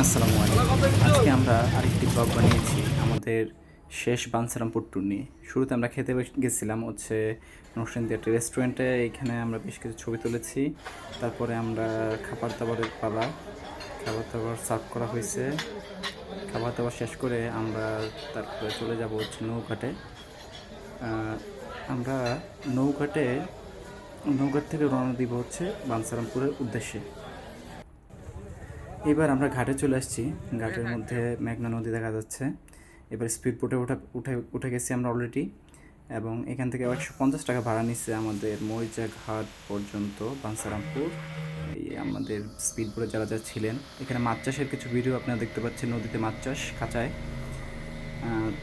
আসসালামু আলাইকুম। আজকে আমরা আরেকটি ব্লগ বানিয়েছি আমাদের শেষ বাঞ্ছারামপুর ট্যুর নিয়ে। শুরুতে আমরা খেতে গেছিলাম হচ্ছে নরসিংদী একটি রেস্টুরেন্টে। এইখানে আমরা বেশ কিছু ছবি তুলেছি। তারপরে আমরা খাবার দাবারের পালা, খাবার দাবার সার্ভ করা হয়েছে। খাবার দাবার শেষ করে আমরা তারপরে চলে যাব হচ্ছে নৌঘাটে। আমরা নৌঘাটে নৌঘাট থেকে রওনা দিব হচ্ছে বাঞ্ছারামপুরের উদ্দেশ্যে। এবার আমরা ঘাটে চলে আসছি। ঘাটের মধ্যে মেঘনা নদী দেখা যাচ্ছে। এবার স্পিড বোটে উঠে গেছি আমরা অলরেডি, এবং এখান থেকে 150 টাকা ভাড়া নিচ্ছে আমাদের মরিচা ঘাট পর্যন্ত বাঞ্ছারামপুর। এই আমাদের স্পিড বোটে যারা যারা ছিলেন, এখানে মাছ চাষের কিছু ভিডিও আপনারা দেখতে পাচ্ছেন, নদীতে মাছ চাষ খাঁচায়।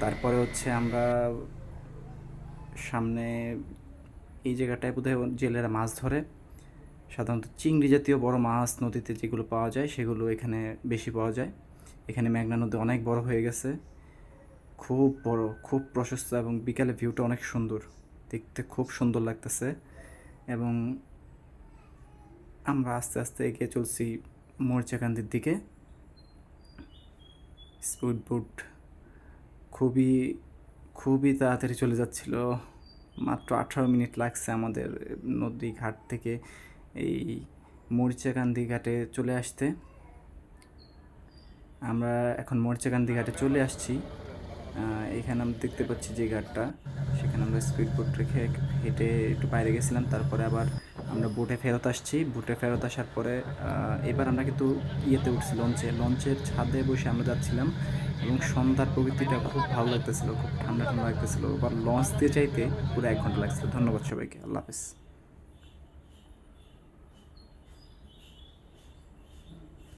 তারপরে হচ্ছে আমরা সামনে এই জায়গাটায় বোধহয় জেলেরা মাছ ধরে। সাধারণত চিংড়ি জাতীয় বড় মাছ নদীতে যেগুলো পাওয়া যায় সেগুলো এখানে বেশি পাওয়া যায়। এখানে মেঘনা নদী অনেক বড় হয়ে গেছে, খুব বড়, খুব প্রশস্ত, এবং বিকালে ভিউটা অনেক সুন্দর, দেখতে খুব সুন্দর লাগতেছে। এবং আমরা আস্তে আস্তে এগিয়ে চলছি মরিচাকান্দির দিকে। স্পিড বোট খুবই খুবই তাড়াতাড়ি চলে যাচ্ছিল। মাত্র 18 মিনিট লাগছে আমাদের নদী ঘাট থেকে এই মরিচাকান্দি ঘাটে চলে আসতে। আমরা এখন মরিচাকান্দি ঘাটে চলে আসছি। এখানে আমরা দেখতে পাচ্ছি যে ঘাটটা, সেখানে আমরা স্পিড বোট রেখে হেঁটে একটু বাইরে গেছিলাম। তারপরে আবার আমরা বোটে ফেরত আসছি। বোটে ফেরত আসার পরে এবার আমরা কিন্তু ইয়েতে উঠছি, লঞ্চের ছাদে বসে আমরা যাচ্ছিলাম, এবং সন্ধ্যার প্রকৃতিটা খুব ভালো লাগতেছিল, খুব ঠান্ডা ঠান্ডা লাগতেছিল। এবার লঞ্চ দিয়ে চাইতে পুরো 1 ঘন্টা লাগছিল। ধন্যবাদ সবাইকে, আল্লাহ হাফেজ।